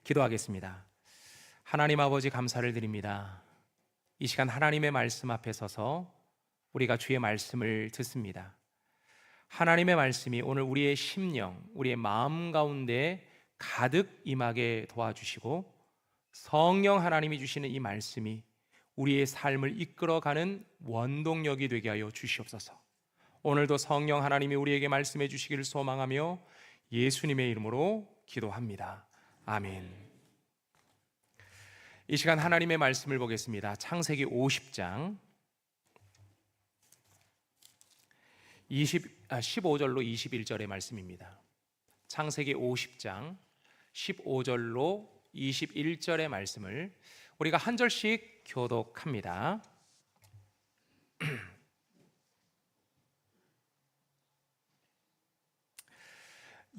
기도하겠습니다. 하나님 아버지, 감사를 드립니다. 이 시간 하나님의 말씀 앞에 서서 우리가 주의 말씀을 듣습니다. 하나님의 말씀이 오늘 우리의 심령, 우리의 마음 가운데 가득 임하게 도와주시고, 성령 하나님이 주시는 이 말씀이 우리의 삶을 이끌어가는 원동력이 되게 하여 주시옵소서. 오늘도 성령 하나님이 우리에게 말씀해 주시기를 소망하며 예수님의 이름으로 기도합니다. 아멘. 이 시간 하나님의 말씀을 보겠습니다. 창세기 50장 15절로 21절의 말씀입니다. 창세기 50장 15절로 21절의 말씀을 우리가 한 절씩 교독합니다.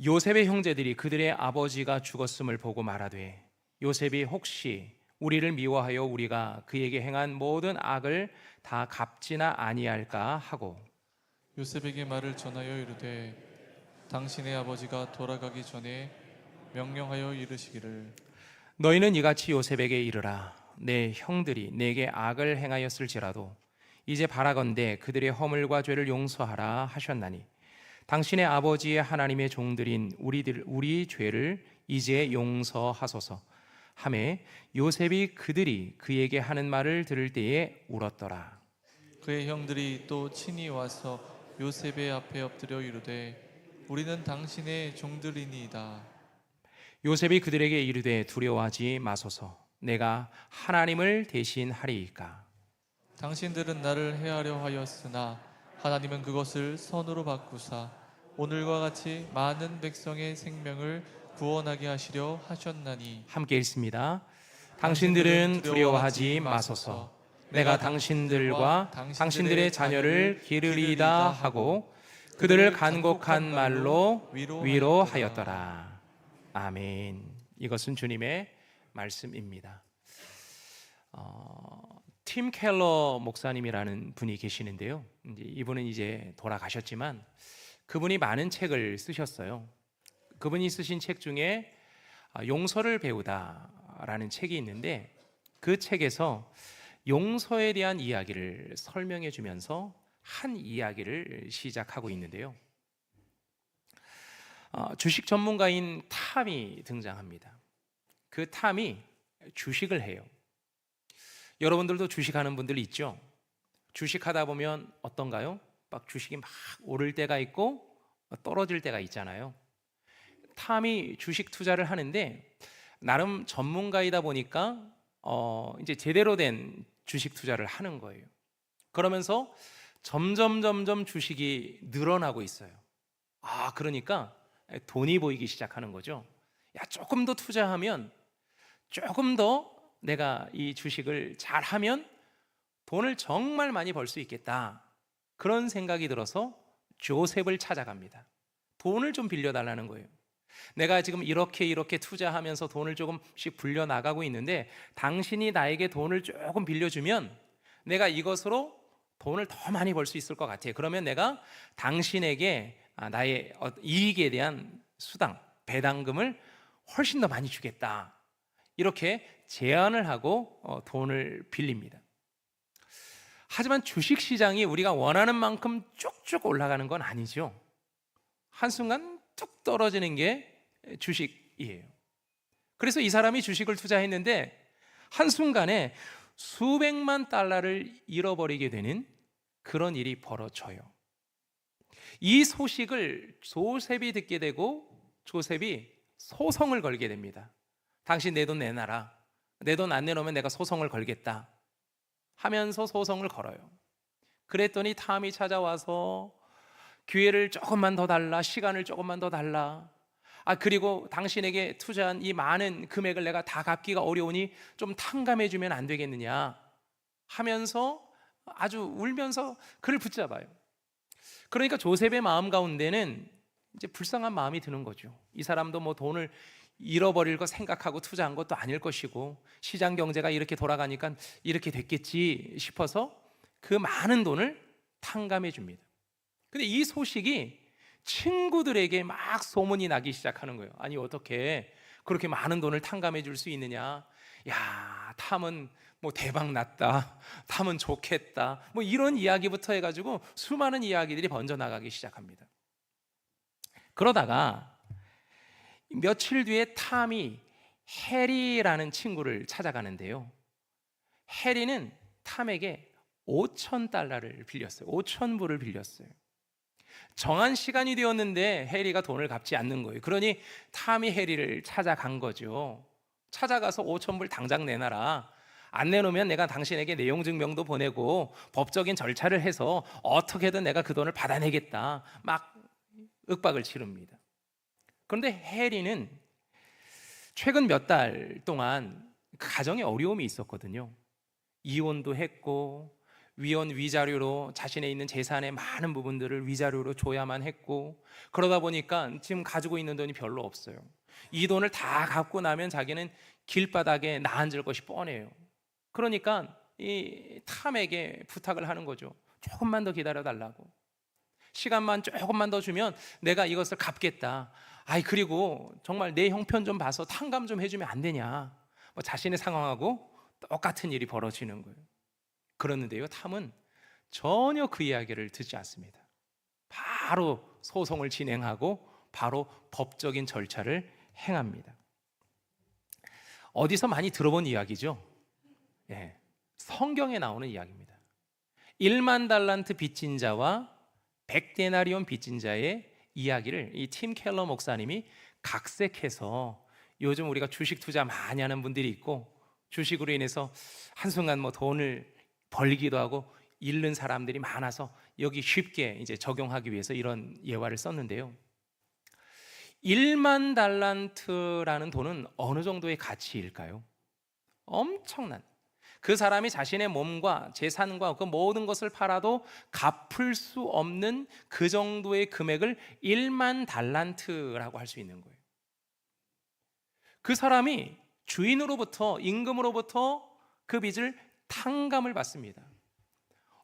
요셉의 형제들이 그들의 아버지가 죽었음을 보고 말하되, 요셉이 혹시 우리를 미워하여 우리가 그에게 행한 모든 악을 다 갚지나 아니할까 하고, 요셉에게 말을 전하여 이르되 당신의 아버지가 돌아가기 전에 명령하여 이르시기를, 너희는 이같이 요셉에게 이르라. 내 형들이 내게 악을 행하였을지라도 이제 바라건대 그들의 허물과 죄를 용서하라 하셨나니, 당신의 아버지의 하나님의 종들인 우리 죄를 이제 용서하소서 하매, 요셉이 그들이 그에게 하는 말을 들을 때에 울었더라. 그의 형들이 또 친히 와서 요셉의 앞에 엎드려 이르되 우리는 당신의 종들이니이다. 요셉이 그들에게 이르되 두려워하지 마소서. 내가 하나님을 대신하리이까. 당신들은 나를 해하려 하였으나 하나님은 그것을 선으로 바꾸사 오늘과 같이 많은 백성의 생명을 구원하게 하시려 하셨나니. 함께 읽습니다. 당신들은 두려워하지 마소서. 내가 당신들과 당신들의 자녀를 기르리이다 하고 그들을 간곡한 말로 위로하였더라. 아멘. 이것은 주님의 말씀입니다. 팀 켈러 목사님이라는 분이 계시는데요. 이분은 이제 돌아가셨지만 그분이 많은 책을 쓰셨어요. 그분이 쓰신 책 중에 용서를 배우다라는 책이 있는데, 그 책에서 용서에 대한 이야기를 설명해 주면서 한 이야기를 시작하고 있는데요. 주식 전문가인 탐이 등장합니다. 그 탐이 주식을 해요. 여러분들도 주식하는 분들 있죠? 주식하다 보면 어떤가요? 막 주식이 막 오를 때가 있고 떨어질 때가 있잖아요. 탐이 주식 투자를 하는데 나름 전문가이다 보니까 이제 제대로 된 주식 투자를 하는 거예요. 그러면서 점점 주식이 늘어나고 있어요. 그러니까 돈이 보이기 시작하는 거죠. 야, 조금 더 투자하면, 조금 더 내가 이 주식을 잘하면 돈을 정말 많이 벌 수 있겠다. 그런 생각이 들어서 조셉을 찾아갑니다. 돈을 좀 빌려달라는 거예요. 내가 지금 이렇게 투자하면서 돈을 조금씩 불려나가고 있는데 당신이 나에게 돈을 조금 빌려주면 내가 이것으로 돈을 더 많이 벌 수 있을 것 같아요. 그러면 내가 당신에게 나의 이익에 대한 수당, 배당금을 훨씬 더 많이 주겠다. 이렇게 제안을 하고 돈을 빌립니다. 하지만 주식시장이 우리가 원하는 만큼 쭉쭉 올라가는 건 아니죠. 한순간 뚝 떨어지는 게 주식이에요. 그래서 이 사람이 주식을 투자했는데 한순간에 수백만 달러를 잃어버리게 되는 그런 일이 벌어져요. 이 소식을 조셉이 듣게 되고 조셉이 소송을 걸게 됩니다. 당신 내 돈 내놔라. 내 돈 안 내놓으면 내가 소송을 걸겠다 하면서 소송을 걸어요. 그랬더니 탐이 찾아와서 기회를 조금만 더 달라, 시간을 조금만 더 달라, 그리고 당신에게 투자한 이 많은 금액을 내가 다 갚기가 어려우니 좀 탕감해 주면 안 되겠느냐 하면서 아주 울면서 그를 붙잡아요. 그러니까 조셉의 마음 가운데는 이제 불쌍한 마음이 드는 거죠. 이 사람도 뭐 돈을 잃어버릴 거 생각하고 투자한 것도 아닐 것이고 시장 경제가 이렇게 돌아가니까 이렇게 됐겠지 싶어서 그 많은 돈을 탕감해 줍니다. 근데 이 소식이 친구들에게 막 소문이 나기 시작하는 거예요. 아니 어떻게 그렇게 많은 돈을 탕감해 줄 수 있느냐? 야, 탐은 뭐 대박 났다, 탐은 좋겠다, 뭐 이런 이야기부터 해가지고 수많은 이야기들이 번져나가기 시작합니다. 그러다가 며칠 뒤에 탐이 해리라는 친구를 찾아가는데요, 해리는 탐에게 5,000달러를 빌렸어요. 5,000불을 빌렸어요. 정한 시간이 되었는데 해리가 돈을 갚지 않는 거예요. 그러니 탐이 해리를 찾아간 거죠. 찾아가서 5,000불 당장 내놔라. 안 내놓으면 내가 당신에게 내용 증명도 보내고 법적인 절차를 해서 어떻게든 내가 그 돈을 받아내겠다. 막 윽박을 치릅니다. 그런데 해리는 최근 몇 달 동안 가정에 어려움이 있었거든요. 이혼도 했고 위헌 위자료로 자신의 있는 재산의 많은 부분들을 위자료로 줘야만 했고, 그러다 보니까 지금 가지고 있는 돈이 별로 없어요. 이 돈을 다 갚고 나면 자기는 길바닥에 나앉을 것이 뻔해요. 그러니까 이 탐에게 부탁을 하는 거죠. 조금만 더 기다려 달라고. 시간만 조금만 더 주면 내가 이것을 갚겠다. 아이, 그리고 정말 내 형편 좀 봐서 탕감 좀 해주면 안 되냐. 뭐 자신의 상황하고 똑같은 일이 벌어지는 거예요. 그러는데요, 탐은 전혀 그 이야기를 듣지 않습니다. 바로 소송을 진행하고 바로 법적인 절차를 행합니다. 어디서 많이 들어본 이야기죠? 예, 성경에 나오는 이야기입니다. 1만 달란트 빚진 자와 100데나리온 빚진 자의 이야기를 이 팀 켈러 목사님이 각색해서, 요즘 우리가 주식 투자 많이 하는 분들이 있고 주식으로 인해서 한순간 뭐 돈을 벌기도 하고 잃는 사람들이 많아서 여기 쉽게 이제 적용하기 위해서 이런 예화를 썼는데요, 1만 달란트라는 돈은 어느 정도의 가치일까요? 엄청난, 그 사람이 자신의 몸과 재산과 그 모든 것을 팔아도 갚을 수 없는 그 정도의 금액을 1만 달란트라고 할 수 있는 거예요. 그 사람이 주인으로부터, 임금으로부터 그 빚을 탕감을 받습니다.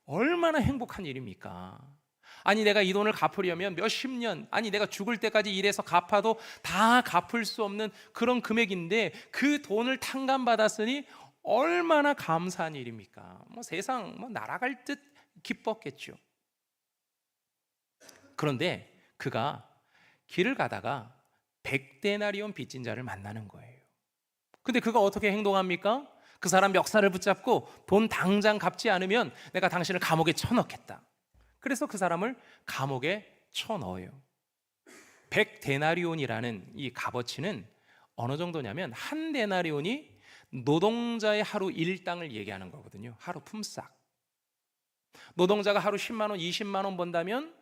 얼마나 행복한 일입니까? 아니, 내가 이 돈을 갚으려면 몇십 년, 아니 내가 죽을 때까지 일해서 갚아도 다 갚을 수 없는 그런 금액인데 그 돈을 탕감받았으니 얼마나 감사한 일입니까? 뭐 세상 뭐 날아갈 듯 기뻤겠죠. 그런데 그가 길을 가다가 100데나리온 빚진 자를 만나는 거예요. 근데 그가 어떻게 행동합니까? 그 사람 멱살을 붙잡고 돈 당장 갚지 않으면 내가 당신을 감옥에 쳐넣겠다. 그래서 그 사람을 감옥에 쳐넣어요. 100데나리온이라는 이 값어치는 어느 정도냐면 한 데나리온이 노동자의 하루 일당을 얘기하는 거거든요. 하루 품삯. 노동자가 하루 10만 원, 20만 원 번다면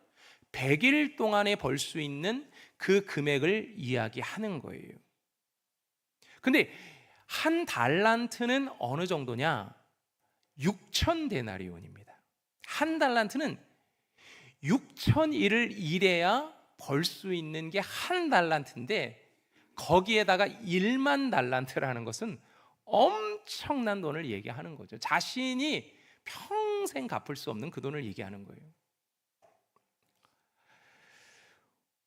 100일 동안에 벌 수 있는 그 금액을 이야기하는 거예요. 근데 한 달란트는 어느 정도냐? 6,000데나리온입니다. 한 달란트는 6,000일을 일해야 벌 수 있는 게 한 달란트인데, 거기에다가 1만 달란트라는 것은 엄청난 돈을 얘기하는 거죠. 자신이 평생 갚을 수 없는 그 돈을 얘기하는 거예요.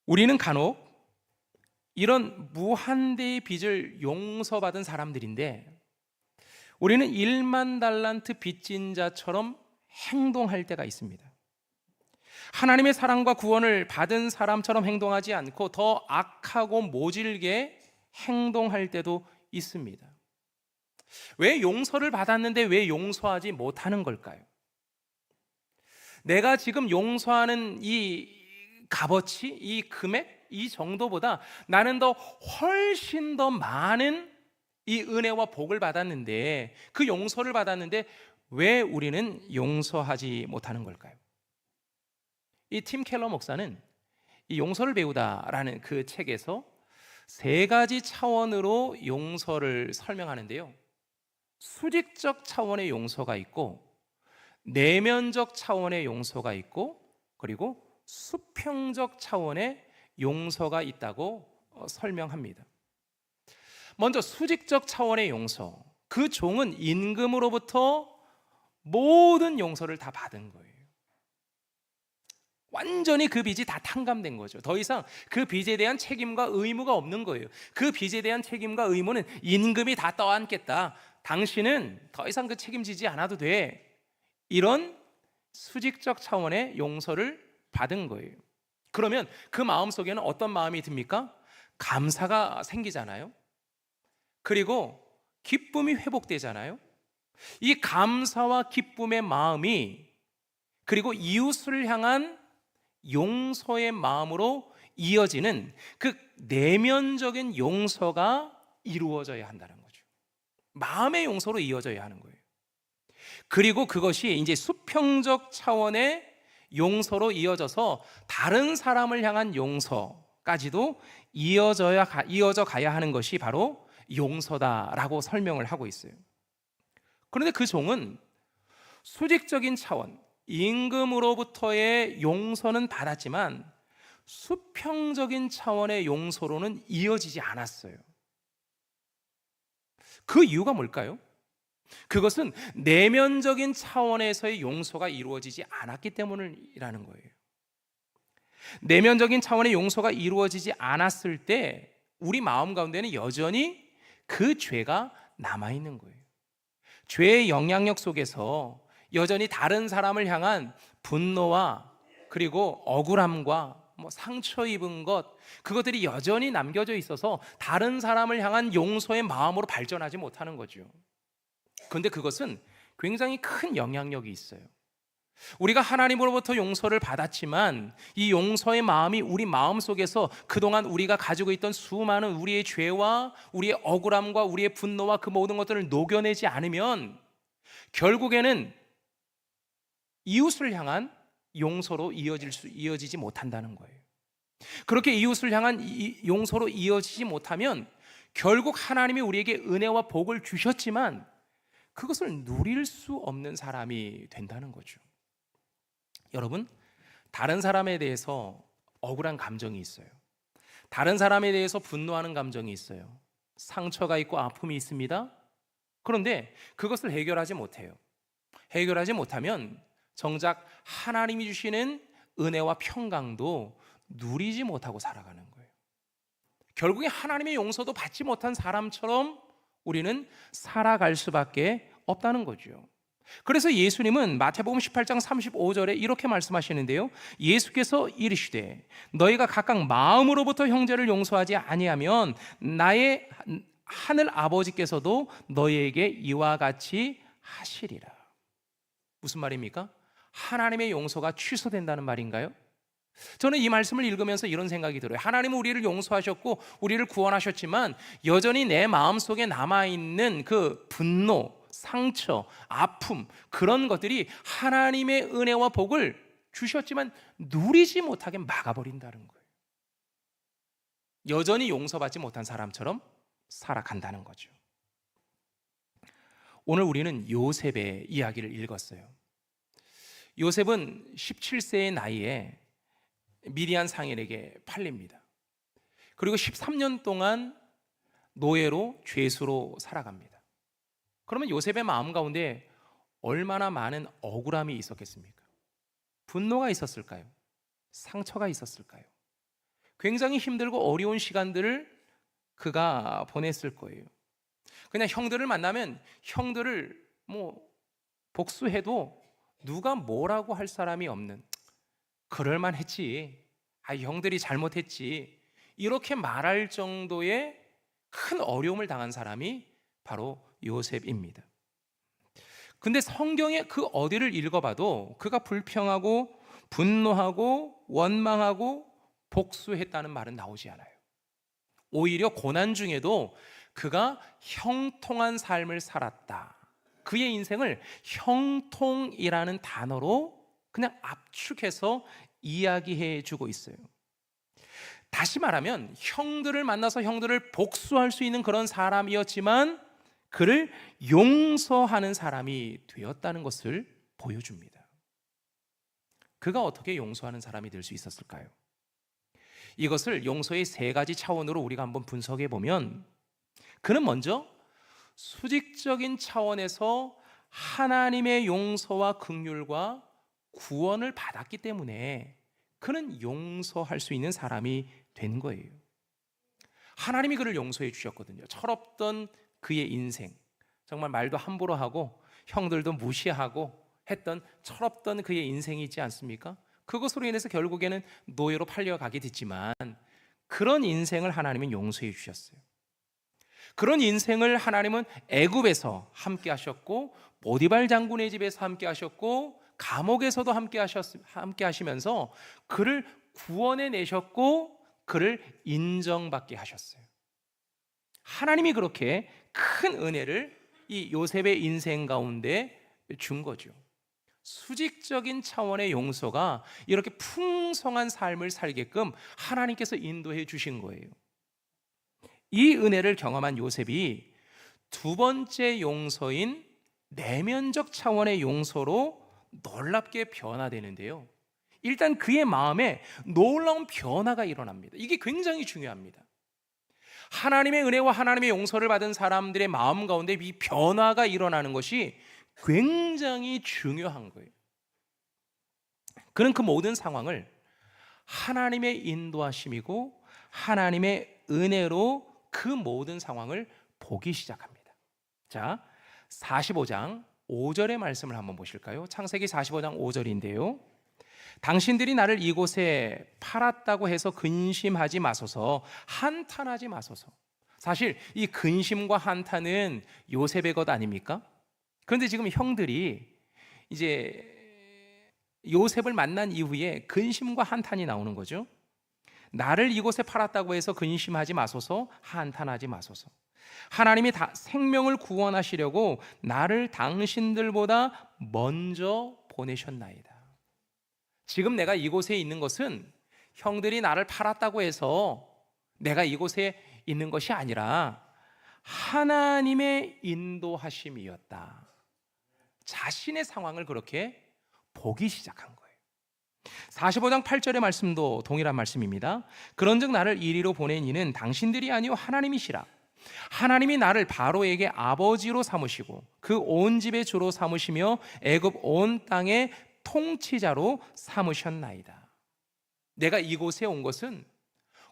우리는 간혹 이런 무한대의 빚을 용서받은 사람들인데, 우리는 1만 달란트 빚진 자처럼 행동할 때가 있습니다. 하나님의 사랑과 구원을 받은 사람처럼 행동하지 않고 더 악하고 모질게 행동할 때도 있습니다. 왜 용서를 받았는데 왜 용서하지 못하는 걸까요? 내가 지금 용서하는 이 값어치, 이 금액, 이 정도보다 나는 더 훨씬 더 많은 이 은혜와 복을 받았는데, 그 용서를 받았는데 왜 우리는 용서하지 못하는 걸까요? 이 팀 켈러 목사는 이 용서를 배우다라는 그 책에서 세 가지 차원으로 용서를 설명하는데요, 수직적 차원의 용서가 있고, 내면적 차원의 용서가 있고, 그리고 수평적 차원의 용서가 있다고 설명합니다. 먼저 수직적 차원의 용서, 그 종은 임금으로부터 모든 용서를 다 받은 거예요. 완전히 그 빚이 다 탕감된 거죠. 더 이상 그 빚에 대한 책임과 의무가 없는 거예요. 그 빚에 대한 책임과 의무는 임금이 다 떠안겠다. 당신은 더 이상 그 책임지지 않아도 돼. 이런 수직적 차원의 용서를 받은 거예요. 그러면 그 마음속에는 어떤 마음이 듭니까? 감사가 생기잖아요. 그리고 기쁨이 회복되잖아요. 이 감사와 기쁨의 마음이 그리고 이웃을 향한 용서의 마음으로 이어지는 그 내면적인 용서가 이루어져야 한다는 거죠. 마음의 용서로 이어져야 하는 거예요. 그리고 그것이 이제 수평적 차원의 용서로 이어져서 다른 사람을 향한 용서까지도 이어져 가야 하는 것이 바로 용서다라고 설명을 하고 있어요. 그런데 그 종은 수직적인 차원, 임금으로부터의 용서는 받았지만 수평적인 차원의 용서로는 이어지지 않았어요. 그 이유가 뭘까요? 그것은 내면적인 차원에서의 용서가 이루어지지 않았기 때문이라는 거예요. 내면적인 차원의 용서가 이루어지지 않았을 때 우리 마음 가운데는 여전히 그 죄가 남아있는 거예요. 죄의 영향력 속에서 여전히 다른 사람을 향한 분노와 그리고 억울함과 상처 입은 것, 그것들이 여전히 남겨져 있어서 다른 사람을 향한 용서의 마음으로 발전하지 못하는 거죠. 그런데 그것은 굉장히 큰 영향력이 있어요. 우리가 하나님으로부터 용서를 받았지만 이 용서의 마음이 우리 마음 속에서 그동안 우리가 가지고 있던 수많은 우리의 죄와 우리의 억울함과 우리의 분노와 그 모든 것들을 녹여내지 않으면 결국에는 이웃을 향한 용서로 이어지지 못한다는 거예요. 그렇게 이웃을 향한 용서로 이어지지 못하면 결국 하나님이 우리에게 은혜와 복을 주셨지만 그것을 누릴 수 없는 사람이 된다는 거죠. 여러분, 다른 사람에 대해서 억울한 감정이 있어요. 다른 사람에 대해서 분노하는 감정이 있어요. 상처가 있고 아픔이 있습니다. 그런데 그것을 해결하지 못해요. 해결하지 못하면 정작 하나님이 주시는 은혜와 평강도 누리지 못하고 살아가는 거예요. 결국에 하나님의 용서도 받지 못한 사람처럼 우리는 살아갈 수밖에 없다는 거죠. 그래서 예수님은 마태복음 18장 35절에 이렇게 말씀하시는데요. 예수께서 이르시되 너희가 각각 마음으로부터 형제를 용서하지 아니하면 나의 하늘 아버지께서도 너희에게 이와 같이 하시리라. 무슨 말입니까? 하나님의 용서가 취소된다는 말인가요? 저는 이 말씀을 읽으면서 이런 생각이 들어요. 하나님은 우리를 용서하셨고 우리를 구원하셨지만 여전히 내 마음속에 남아있는 그 분노, 상처, 아픔, 그런 것들이 하나님의 은혜와 복을 주셨지만 누리지 못하게 막아버린다는 거예요. 여전히 용서받지 못한 사람처럼 살아간다는 거죠. 오늘 우리는 요셉의 이야기를 읽었어요. 요셉은 17세의 나이에 미디안 상인에게 팔립니다. 그리고 13년 동안 노예로 죄수로 살아갑니다. 그러면 요셉의 마음 가운데 얼마나 많은 억울함이 있었겠습니까? 분노가 있었을까요? 상처가 있었을까요? 굉장히 힘들고 어려운 시간들을 그가 보냈을 거예요. 그냥 형들을 만나면 형들을 복수해도 누가 뭐라고 할 사람이 없는, 그럴만 했지, 형들이 잘못했지, 이렇게 말할 정도의 큰 어려움을 당한 사람이 바로 요셉입니다. 근데 성경의 그 어디를 읽어봐도 그가 불평하고 분노하고 원망하고 복수했다는 말은 나오지 않아요. 오히려 고난 중에도 그가 형통한 삶을 살았다. 그의 인생을 형통이라는 단어로 그냥 압축해서 이야기해 주고 있어요. 다시 말하면 형들을 만나서 형들을 복수할 수 있는 그런 사람이었지만 그를 용서하는 사람이 되었다는 것을 보여줍니다. 그가 어떻게 용서하는 사람이 될 수 있었을까요? 이것을 용서의 세 가지 차원으로 우리가 한번 분석해 보면, 그는 먼저 수직적인 차원에서 하나님의 용서와 긍휼과 구원을 받았기 때문에 그는 용서할 수 있는 사람이 된 거예요. 하나님이 그를 용서해 주셨거든요. 철없던 그의 인생, 정말 말도 함부로 하고 형들도 무시하고 했던 철없던 그의 인생이 있지 않습니까? 그것으로 인해서 결국에는 노예로 팔려가게 됐지만 그런 인생을 하나님은 용서해 주셨어요. 그런 인생을 하나님은 애굽에서 함께 하셨고 보디발 장군의 집에서 함께 하셨고 감옥에서도 함께 하시면서 그를 구원해 내셨고 그를 인정받게 하셨어요. 하나님이 그렇게 큰 은혜를 이 요셉의 인생 가운데 준 거죠. 수직적인 차원의 용서가 이렇게 풍성한 삶을 살게끔 하나님께서 인도해 주신 거예요. 이 은혜를 경험한 요셉이 두 번째 용서인 내면적 차원의 용서로 놀랍게 변화되는데요. 일단 그의 마음에 놀라운 변화가 일어납니다. 이게 굉장히 중요합니다. 하나님의 은혜와 하나님의 용서를 받은 사람들의 마음 가운데 이 변화가 일어나는 것이 굉장히 중요한 거예요. 그는 그 모든 상황을 하나님의 인도하심이고 하나님의 은혜로 그 모든 상황을 보기 시작합니다. 자, 45장 5절의 말씀을 한번 보실까요? 창세기 45장 5절인데요. 당신들이 나를 이곳에 팔았다고 해서 근심하지 마소서, 한탄하지 마소서. 사실 이 근심과 한탄은 요셉의 것 아닙니까? 그런데 지금 형들이 이제 요셉을 만난 이후에 근심과 한탄이 나오는 거죠. 나를 이곳에 팔았다고 해서 근심하지 마소서, 한탄하지 마소서. 하나님이 생명을 구원하시려고 나를 당신들보다 먼저 보내셨나이다. 지금 내가 이곳에 있는 것은 형들이 나를 팔았다고 해서 내가 이곳에 있는 것이 아니라 하나님의 인도하심이었다. 자신의 상황을 그렇게 보기 시작한 거예요. 45장 8절의 말씀도 동일한 말씀입니다. 그런즉 나를 이리로 보낸 이는 당신들이 아니요 하나님이시라. 하나님이 나를 바로에게 아버지로 삼으시고 그 온 집의 주로 삼으시며 애굽 온 땅의 통치자로 삼으셨나이다. 내가 이곳에 온 것은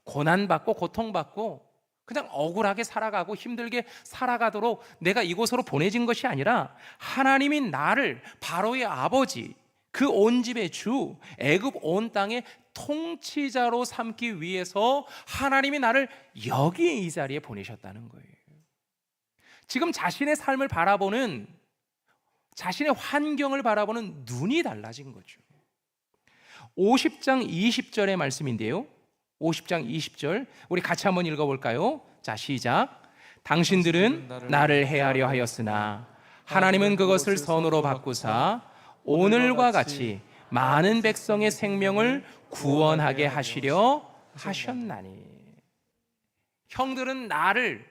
고난받고 고통받고 그냥 억울하게 살아가고 힘들게 살아가도록 내가 이곳으로 보내진 것이 아니라 하나님이 나를 바로의 아버지, 그 온 집의 주, 애굽 온 땅의 통치자로 삼기 위해서 하나님이 나를 여기 이 자리에 보내셨다는 거예요. 지금 자신의 삶을 바라보는, 자신의 환경을 바라보는 눈이 달라진 거죠. 50장 20절의 말씀인데요. 50장 20절 우리 같이 한번 읽어볼까요? 자, 시작. 당신들은 나를 해하려 하였으나 하나님은 그것을 선으로 바꾸사 오늘과 같이 많은 백성의 생명을 구원하게 하시려 하셨나니. 형들은 나를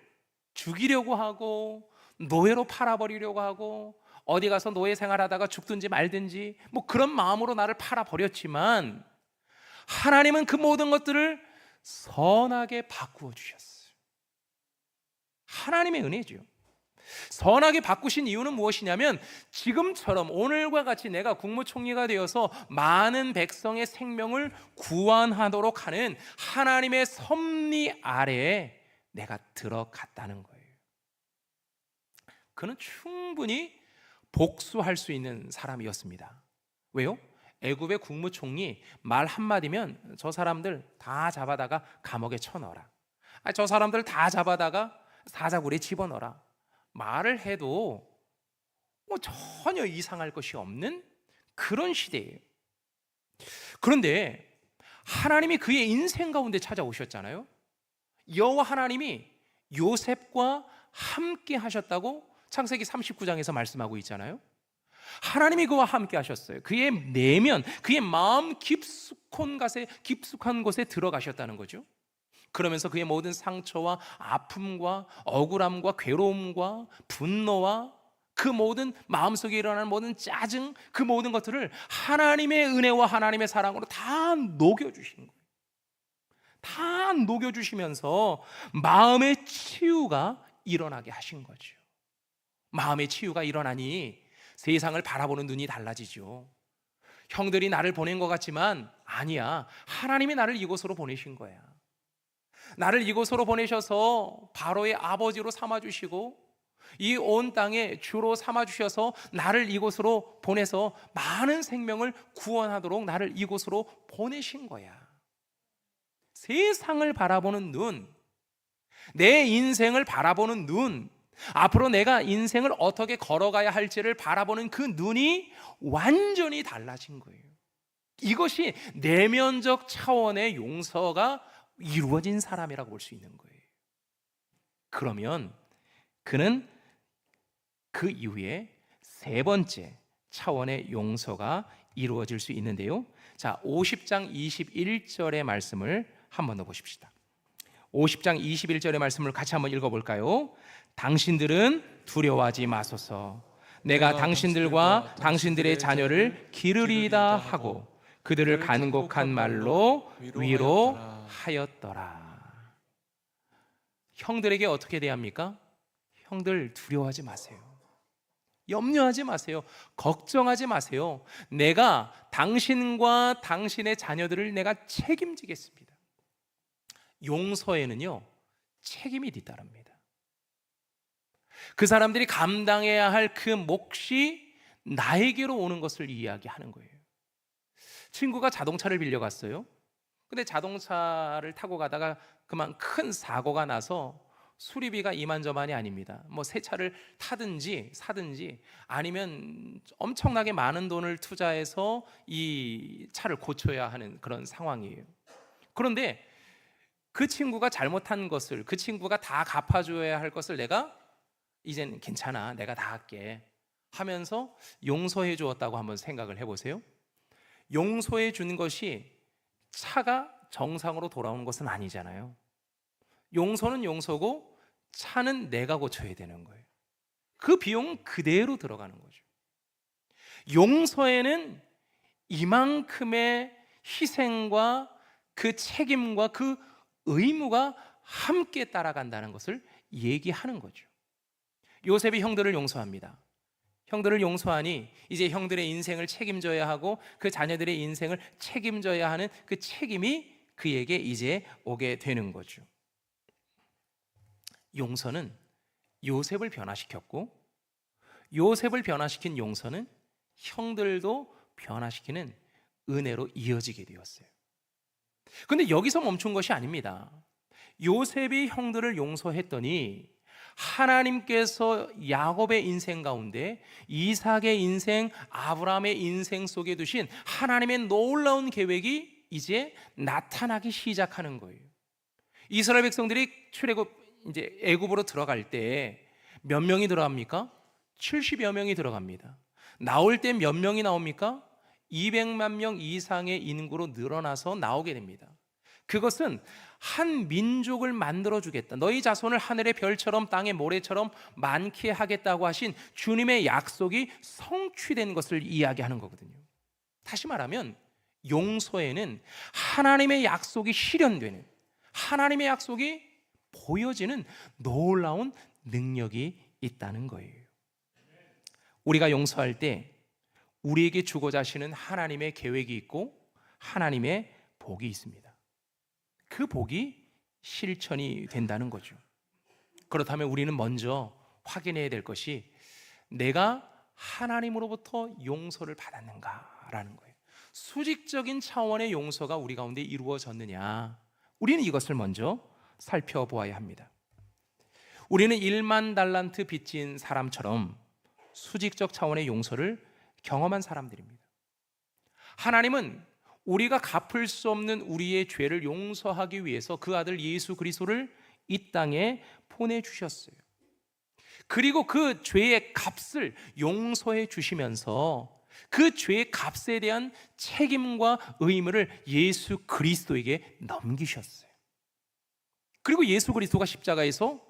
죽이려고 하고 노예로 팔아버리려고 하고 어디 가서 노예 생활하다가 죽든지 말든지 뭐 그런 마음으로 나를 팔아버렸지만 하나님은 그 모든 것들을 선하게 바꾸어 주셨어요. 하나님의 은혜죠. 선하게 바꾸신 이유는 무엇이냐면 지금처럼 오늘과 같이 내가 국무총리가 되어서 많은 백성의 생명을 구원하도록 하는 하나님의 섭리 아래에 내가 들어갔다는 거예요. 그는 충분히 복수할 수 있는 사람이었습니다. 왜요? 애굽의 국무총리 말 한마디면 저 사람들 다 잡아다가 감옥에 쳐넣어라. 저 사람들 다 잡아다가 사자굴에 집어넣어라. 말을 해도 뭐 전혀 이상할 것이 없는 그런 시대예요. 그런데 하나님이 그의 인생 가운데 찾아오셨잖아요. 여호와 하나님이 요셉과 함께 하셨다고 창세기 39장에서 말씀하고 있잖아요. 하나님이 그와 함께 하셨어요. 그의 내면, 그의 마음 깊숙한 곳에 들어가셨다는 거죠. 그러면서 그의 모든 상처와 아픔과 억울함과 괴로움과 분노와 그 모든 마음속에 일어나는 모든 짜증, 그 모든 것들을 하나님의 은혜와 하나님의 사랑으로 다 녹여주신 거예요. 다 녹여주시면서 마음의 치유가 일어나게 하신 거죠. 마음의 치유가 일어나니 세상을 바라보는 눈이 달라지죠. 형들이 나를 보낸 것 같지만 아니야. 하나님이 나를 이곳으로 보내신 거야. 나를 이곳으로 보내셔서 바로의 아버지로 삼아주시고 이 온 땅에 주로 삼아주셔서 나를 이곳으로 보내서 많은 생명을 구원하도록 나를 이곳으로 보내신 거야. 세상을 바라보는 눈, 내 인생을 바라보는 눈, 앞으로 내가 인생을 어떻게 걸어가야 할지를 바라보는 그 눈이 완전히 달라진 거예요. 이것이 내면적 차원의 용서가 이루어진 사람이라고 볼 수 있는 거예요. 그러면 그는 그 이후에 세 번째 차원의 용서가 이루어질 수 있는데요. 자, 50장 21절의 말씀을 한번 더 보십시다. 50장 21절의 말씀을 같이 한번 읽어볼까요? 당신들은 두려워하지 마소서. 내가 당신들과 당신들의 자녀를 기르리이다 하고 그들을 간곡한 말로 위로하였더라. 형들에게 어떻게 대합니까? 형들 두려워하지 마세요. 염려하지 마세요. 걱정하지 마세요. 내가 당신과 당신의 자녀들을 내가 책임지겠습니다. 용서에는요, 책임이 뒤따릅니다. 그 사람들이 감당해야 할 그 몫이 나에게로 오는 것을 이야기하는 거예요. 친구가 자동차를 빌려갔어요. 근데 자동차를 타고 가다가 그만 큰 사고가 나서 수리비가 이만저만이 아닙니다. 뭐 새 차를 타든지 사든지 아니면 엄청나게 많은 돈을 투자해서 이 차를 고쳐야 하는 그런 상황이에요. 그런데 그 친구가 잘못한 것을, 그 친구가 다 갚아줘야 할 것을 내가 이젠 괜찮아, 내가 다 할게 하면서 용서해 주었다고 한번 생각을 해보세요. 용서해 준 것이 차가 정상으로 돌아오는 것은 아니잖아요. 용서는 용서고 차는 내가 고쳐야 되는 거예요. 그 비용은 그대로 들어가는 거죠. 용서에는 이만큼의 희생과 그 책임과 그 의무가 함께 따라간다는 것을 얘기하는 거죠. 요셉이 형들을 용서합니다. 형들을 용서하니 이제 형들의 인생을 책임져야 하고 그 자녀들의 인생을 책임져야 하는 그 책임이 그에게 이제 오게 되는 거죠. 용서는 요셉을 변화시켰고 요셉을 변화시킨 용서는 형들도 변화시키는 은혜로 이어지게 되었어요. 그런데 여기서 멈춘 것이 아닙니다. 요셉이 형들을 용서했더니 하나님께서 야곱의 인생 가운데 이삭의 인생, 아브라함의 인생 속에 두신 하나님의 놀라운 계획이 이제 나타나기 시작하는 거예요. 이스라엘 백성들이 출애굽 이제 애굽으로 들어갈 때 몇 명이 들어갑니까? 70여 명이 들어갑니다. 나올 때 몇 명이 나옵니까? 200만 명 이상의 인구로 늘어나서 나오게 됩니다. 그것은 한 민족을 만들어주겠다, 너희 자손을 하늘의 별처럼 땅의 모래처럼 많게 하겠다고 하신 주님의 약속이 성취된 것을 이야기하는 거거든요. 다시 말하면 용서에는 하나님의 약속이 실현되는, 하나님의 약속이 보여지는 놀라운 능력이 있다는 거예요. 우리가 용서할 때 우리에게 주고자 하시는 하나님의 계획이 있고 하나님의 복이 있습니다. 그 복이 실천이 된다는 거죠. 그렇다면 우리는 먼저 확인해야 될 것이 내가 하나님으로부터 용서를 받았는가라는 거예요. 수직적인 차원의 용서가 우리 가운데 이루어졌느냐, 우리는 이것을 먼저 살펴보아야 합니다. 우리는 1만 달란트 빚진 사람처럼 수직적 차원의 용서를 경험한 사람들입니다. 하나님은 우리가 갚을 수 없는 우리의 죄를 용서하기 위해서 그 아들 예수 그리스도를 이 땅에 보내주셨어요. 그리고 그 죄의 값을 용서해 주시면서 그 죄의 값에 대한 책임과 의무를 예수 그리스도에게 넘기셨어요. 그리고 예수 그리스도가 십자가에서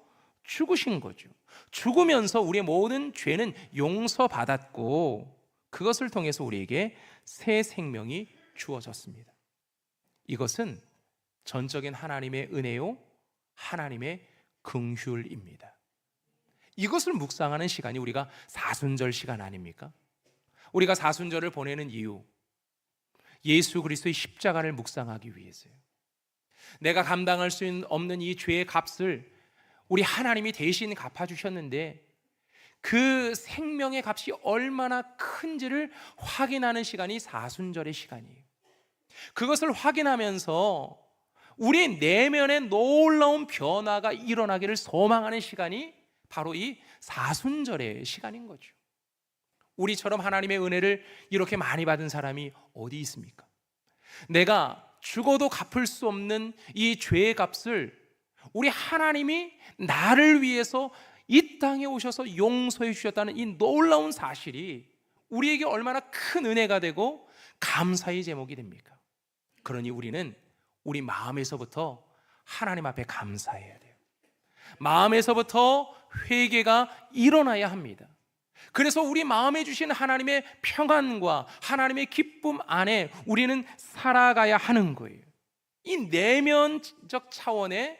죽으신 거죠. 죽으면서 우리의 모든 죄는 용서받았고 그것을 통해서 우리에게 새 생명이 주어졌습니다. 이것은 전적인 하나님의 은혜요, 하나님의 긍휼입니다. 이것을 묵상하는 시간이 우리가 사순절 시간 아닙니까? 우리가 사순절을 보내는 이유, 예수 그리스도의 십자가를 묵상하기 위해서요. 내가 감당할 수 없는 이 죄의 값을 우리 하나님이 대신 갚아주셨는데 그 생명의 값이 얼마나 큰지를 확인하는 시간이 사순절의 시간이에요. 그것을 확인하면서 우리 내면에 놀라운 변화가 일어나기를 소망하는 시간이 바로 이 사순절의 시간인 거죠. 우리처럼 하나님의 은혜를 이렇게 많이 받은 사람이 어디 있습니까? 내가 죽어도 갚을 수 없는 이 죄의 값을 우리 하나님이 나를 위해서 이 땅에 오셔서 용서해 주셨다는 이 놀라운 사실이 우리에게 얼마나 큰 은혜가 되고 감사의 제목이 됩니까? 그러니 우리는 우리 마음에서부터 하나님 앞에 감사해야 돼요. 마음에서부터 회개가 일어나야 합니다. 그래서 우리 마음에 주신 하나님의 평안과 하나님의 기쁨 안에 우리는 살아가야 하는 거예요. 이 내면적 차원의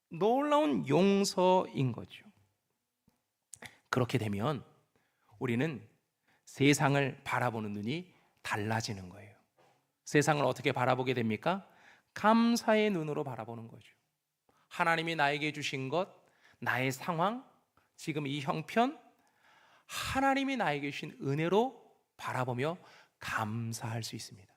놀라운 용서인 거죠. 그렇게 되면 우리는 세상을 바라보는 눈이 달라지는 거예요. 세상을 어떻게 바라보게 됩니까? 감사의 눈으로 바라보는 거죠. 하나님이 나에게 주신 것, 나의 상황, 지금 이 형편, 하나님이 나에게 주신 은혜로 바라보며 감사할 수 있습니다.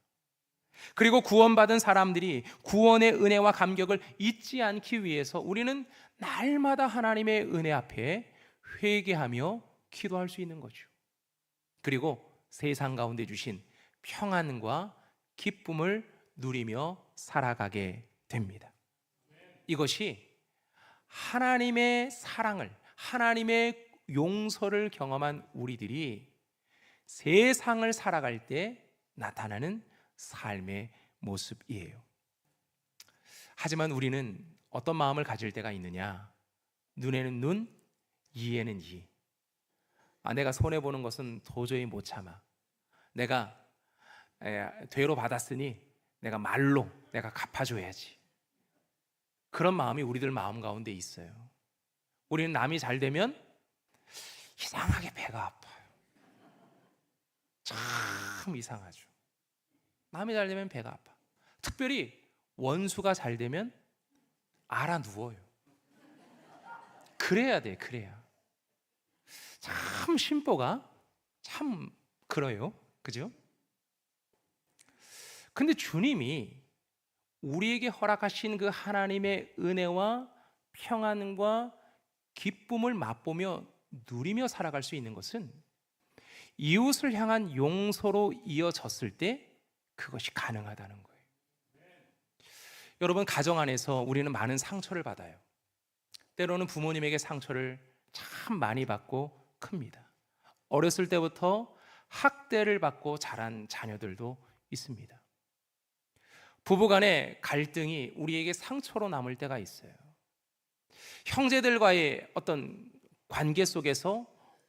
그리고 구원받은 사람들이 구원의 은혜와 감격을 잊지 않기 위해서 우리는 날마다 하나님의 은혜 앞에 회개하며 기도할 수 있는 거죠. 그리고 세상 가운데 주신 평안과 기쁨을 누리며 살아가게 됩니다. 이것이 하나님의 사랑을, 하나님의 용서를 경험한 우리들이 세상을 살아갈 때 나타나는 삶의 모습이에요. 하지만 우리는 어떤 마음을 가질 때가 있느냐? 눈에는 눈, 이에는 이. 내가 손해보는 것은 도저히 못 참아. 내가 되로 받았으니 내가 말로 내가 갚아줘야지. 그런 마음이 우리들 마음 가운데 있어요. 우리는 남이 잘 되면 이상하게 배가 아파요. 참 이상하죠. 남이 잘 되면 배가 아파. 특별히 원수가 잘 되면 알아 누워요. 그래야 돼, 그래야. 참 심보가 참 그래요. 그죠? 근데 주님이 우리에게 허락하신 그 하나님의 은혜와 평안과 기쁨을 맛보며 누리며 살아갈 수 있는 것은 이웃을 향한 용서로 이어졌을 때 그것이 가능하다는 거예요. 여러분, 가정 안에서 우리는 많은 상처를 받아요. 때로는 부모님에게 상처를 참 많이 받고 큽니다. 어렸을 때부터 학대를 받고 자란 자녀들도 있습니다. 부부간의 갈등이 우리에게 상처로 남을 때가 있어요. 형제들과의 어떤 관계 속에서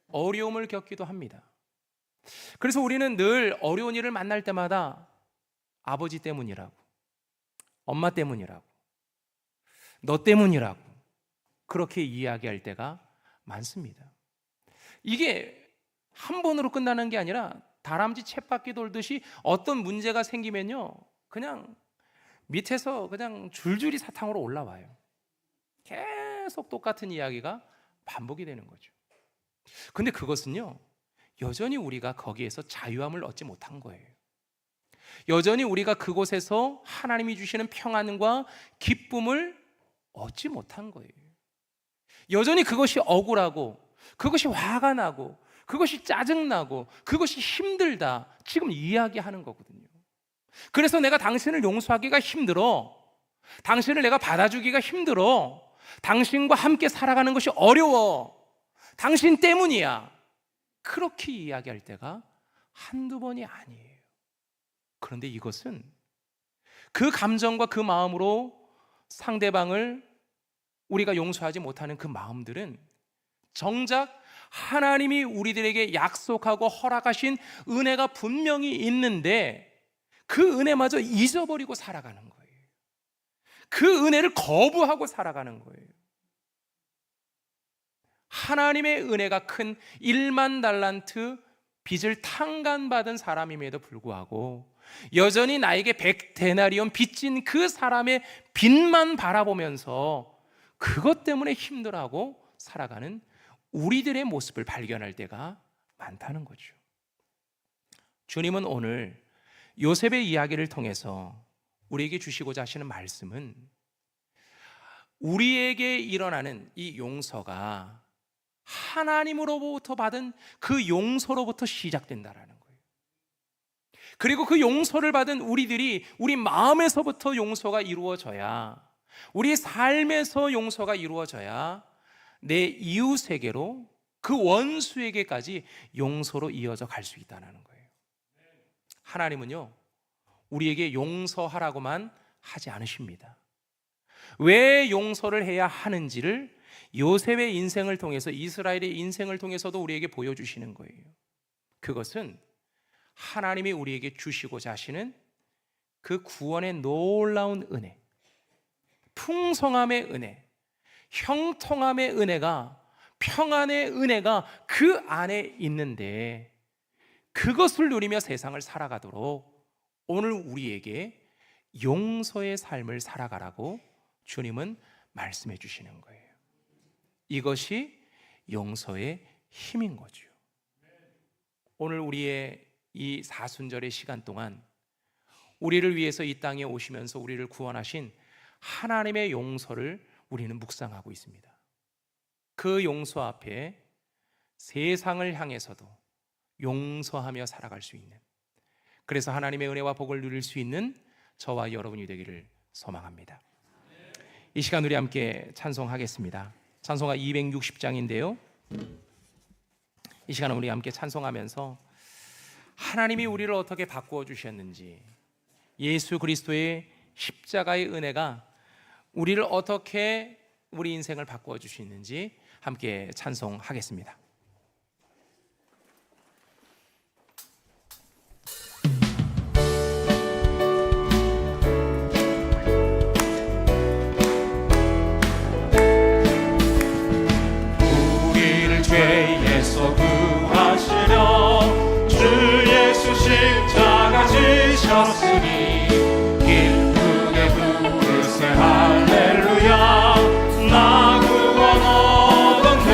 어려움을 겪기도 합니다. 그래서 우리는 늘 어려운 일을 만날 때마다 아버지 때문이라고, 엄마 때문이라고, 너 때문이라고 그렇게 이야기할 때가 많습니다. 이게 한 번으로 끝나는 게 아니라 다람쥐 쳇바퀴 돌듯이 어떤 문제가 생기면요, 그냥 밑에서 그냥 줄줄이 사탕으로 올라와요. 계속 똑같은 이야기가 반복이 되는 거죠. 근데 그것은요, 여전히 우리가 거기에서 자유함을 얻지 못한 거예요. 여전히 우리가 그곳에서 하나님이 주시는 평안과 기쁨을 얻지 못한 거예요. 여전히 그것이 억울하고, 그것이 화가 나고, 그것이 짜증나고, 그것이 힘들다 지금 이야기하는 거거든요. 그래서 내가 당신을 용서하기가 힘들어, 당신을 내가 받아주기가 힘들어, 당신과 함께 살아가는 것이 어려워, 당신 때문이야, 그렇게 이야기할 때가 한두 번이 아니에요. 그런데 이것은 그 감정과 그 마음으로 상대방을 우리가 용서하지 못하는 그 마음들은 정작 하나님이 우리들에게 약속하고 허락하신 은혜가 분명히 있는데 그 은혜마저 잊어버리고 살아가는 거예요. 그 은혜를 거부하고 살아가는 거예요. 하나님의 은혜가 큰 1만 달란트 빚을 탕감받은 사람임에도 불구하고 여전히 나에게 100데나리온 빚진 그 사람의 빚만 바라보면서 그것 때문에 힘들어하고 살아가는 우리들의 모습을 발견할 때가 많다는 거죠. 주님은 오늘 요셉의 이야기를 통해서 우리에게 주시고자 하시는 말씀은 우리에게 일어나는 이 용서가 하나님으로부터 받은 그 용서로부터 시작된다라는 거예요. 그리고 그 용서를 받은 우리들이 우리 마음에서부터 용서가 이루어져야, 우리 삶에서 용서가 이루어져야 내 이웃에게로, 그 원수에게까지 용서로 이어져 갈 수 있다는 거예요. 하나님은요, 우리에게 용서하라고만 하지 않으십니다. 왜 용서를 해야 하는지를 요셉의 인생을 통해서, 이스라엘의 인생을 통해서도 우리에게 보여주시는 거예요. 그것은 하나님이 우리에게 주시고자 하시는 그 구원의 놀라운 은혜, 풍성함의 은혜, 형통함의 은혜가, 평안의 은혜가 그 안에 있는데, 그것을 누리며 세상을 살아가도록 오늘 우리에게 용서의 삶을 살아가라고 주님은 말씀해 주시는 거예요. 이것이 용서의 힘인 거죠. 오늘 우리의 이 사순절의 시간 동안 우리를 위해서 이 땅에 오시면서 우리를 구원하신 하나님의 용서를 우리는 묵상하고 있습니다. 그 용서 앞에 세상을 향해서도 용서하며 살아갈 수 있는, 그래서 하나님의 은혜와 복을 누릴 수 있는 저와 여러분이 되기를 소망합니다. 이 시간 우리 함께 찬송하겠습니다. 찬송가 260장인데요, 이 시간 우리 함께 찬송하면서 하나님이 우리를 어떻게 바꾸어 주셨는지, 예수 그리스도의 십자가의 은혜가 우리를 어떻게, 우리 인생을 바꾸어 주시는지 함께 찬송하겠습니다. 우리를 죄에서 구하시려 주 예수 십자가 지셨으니 기쁘게 부르세 할렐루야 나 구원 얻었네.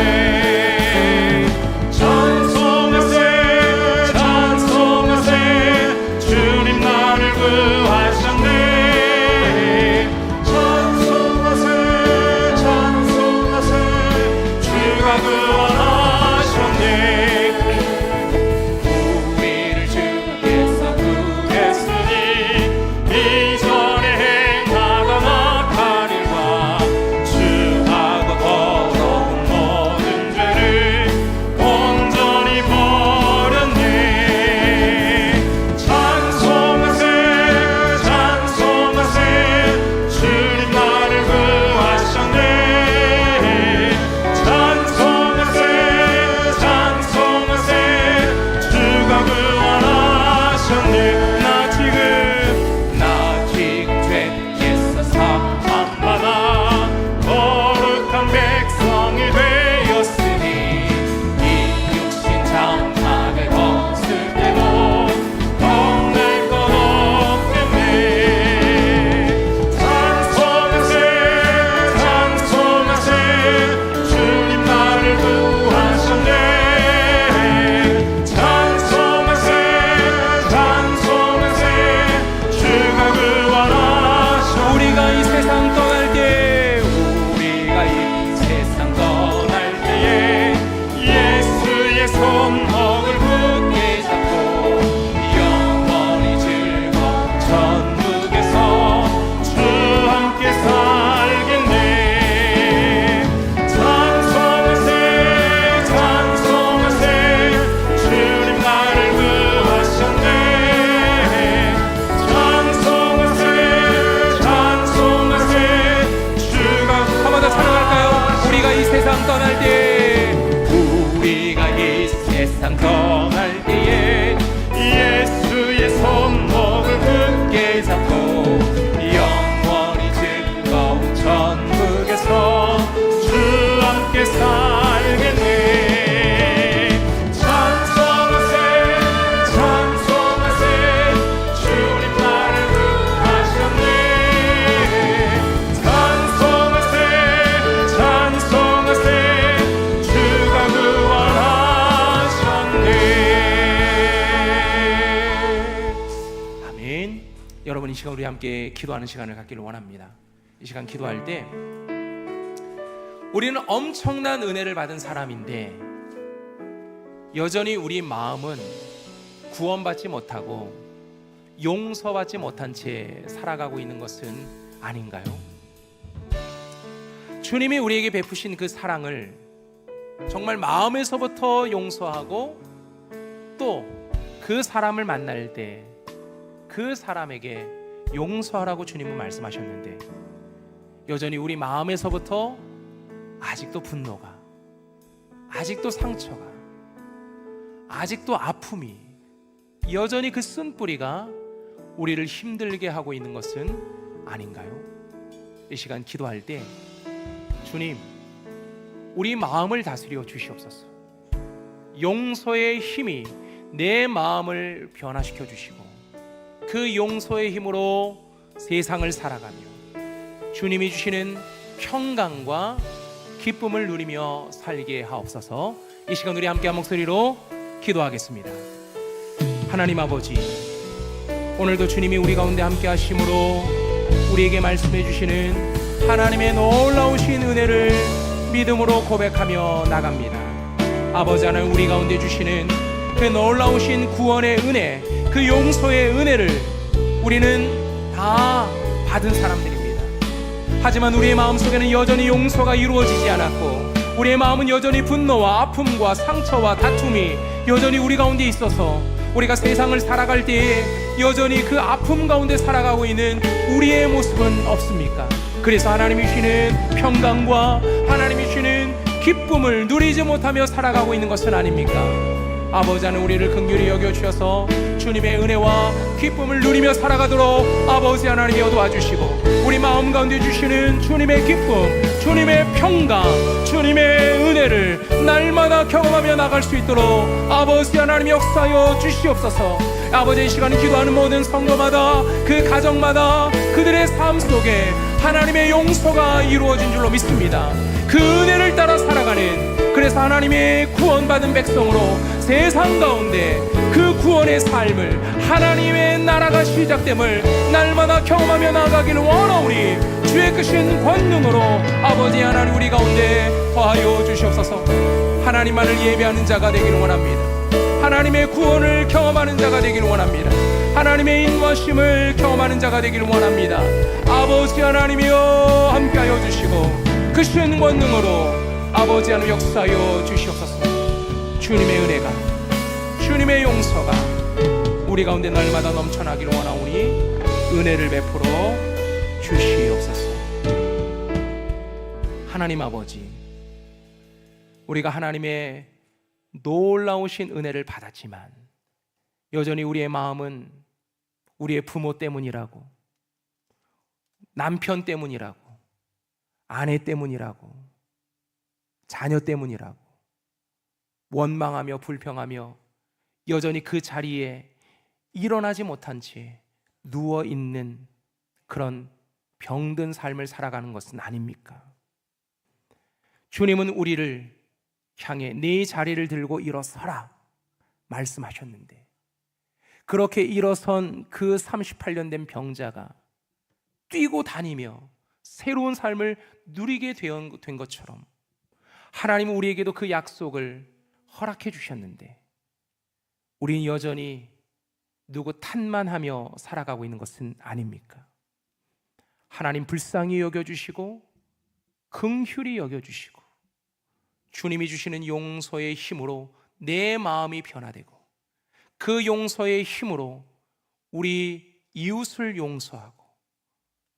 여러분, 이 시간 우리 함께 기도하는 시간을 갖기를 원합니다. 이 시간 기도할 때 우리는 엄청난 은혜를 받은 사람인데 여전히 우리 마음은 구원받지 못하고 용서받지 못한 채 살아가고 있는 것은 아닌가요? 주님이 우리에게 베푸신 그 사랑을 정말 마음에서부터 용서하고 또 그 사람을 만날 때 그 사람에게 용서하라고 주님은 말씀하셨는데 여전히 우리 마음에서부터 아직도 분노가, 아직도 상처가, 아직도 아픔이 여전히 그 쓴뿌리가 우리를 힘들게 하고 있는 것은 아닌가요? 이 시간 기도할 때 주님, 우리 마음을 다스려 주시옵소서. 용서의 힘이 내 마음을 변화시켜 주시고 그 용서의 힘으로 세상을 살아가며 주님이 주시는 평강과 기쁨을 누리며 살게 하옵소서. 이 시간 우리 함께 한 목소리로 기도하겠습니다. 하나님 아버지, 오늘도 주님이 우리 가운데 함께 하심으로 우리에게 말씀해 주시는 하나님의 놀라우신 은혜를 믿음으로 고백하며 나갑니다. 아버지 하나님, 우리 가운데 주시는 그 놀라우신 구원의 은혜, 그 용서의 은혜를 우리는 다 받은 사람들입니다. 하지만 우리의 마음속에는 여전히 용서가 이루어지지 않았고 우리의 마음은 여전히 분노와 아픔과 상처와 다툼이 여전히 우리 가운데 있어서 우리가 세상을 살아갈 때에 여전히 그 아픔 가운데 살아가고 있는 우리의 모습은 없습니까? 그래서 하나님이 주시는 평강과 하나님이 주시는 기쁨을 누리지 못하며 살아가고 있는 것은 아닙니까? 아버지 하나님, 우리를 긍휼히 여겨주셔서 주님의 은혜와 기쁨을 누리며 살아가도록 아버지 하나님이 도와주시고 우리 마음 가운데 주시는 주님의 기쁨, 주님의 평강, 주님의 은혜를 날마다 경험하며 나갈 수 있도록 아버지 하나님이 역사하여 주시옵소서. 아버지, 이 시간에 기도하는 모든 성도마다 그 가정마다 그들의 삶 속에 하나님의 용서가 이루어진 줄로 믿습니다. 그 은혜를 따라 살아가는, 그래서 하나님의 구원받은 백성으로 세상 가운데 그 구원의 삶을, 하나님의 나라가 시작됨을 날마다 경험하며 나아가기를 원하오니 주의 크신 권능으로 아버지 하나님 우리 가운데 더하여 주시옵소서. 하나님만을 예배하는 자가 되기를 원합니다. 하나님의 구원을 경험하는 자가 되기를 원합니다. 하나님의 인도하심을 경험하는 자가 되기를 원합니다. 아버지 하나님이여 함께하여 주시고 크신 권능으로 아버지 하나님 역사하여 주시옵소서. 주님의 은혜가, 주님의 용서가 우리 가운데 날마다 넘쳐나기를 원하오니 은혜를 베풀어 주시옵소서. 하나님 아버지, 우리가 하나님의 놀라우신 은혜를 받았지만 여전히 우리의 마음은 우리의 부모 때문이라고, 남편 때문이라고, 아내 때문이라고, 자녀 때문이라고 원망하며 불평하며 여전히 그 자리에 일어나지 못한 채 누워있는 그런 병든 삶을 살아가는 것은 아닙니까? 주님은 우리를 향해 네 자리를 들고 일어서라 말씀하셨는데 그렇게 일어선 그 38년 된 병자가 뛰고 다니며 새로운 삶을 누리게 된 것처럼 하나님은 우리에게도 그 약속을 허락해 주셨는데 우리는 여전히 누구 탓만 하며 살아가고 있는 것은 아닙니까? 하나님 불쌍히 여겨주시고 긍휼히 여겨주시고 주님이 주시는 용서의 힘으로 내 마음이 변화되고 그 용서의 힘으로 우리 이웃을 용서하고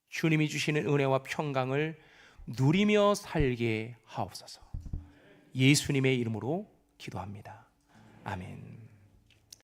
주님이 주시는 은혜와 평강을 누리며 살게 하옵소서. 예수님의 이름으로 기도합니다. 아멘.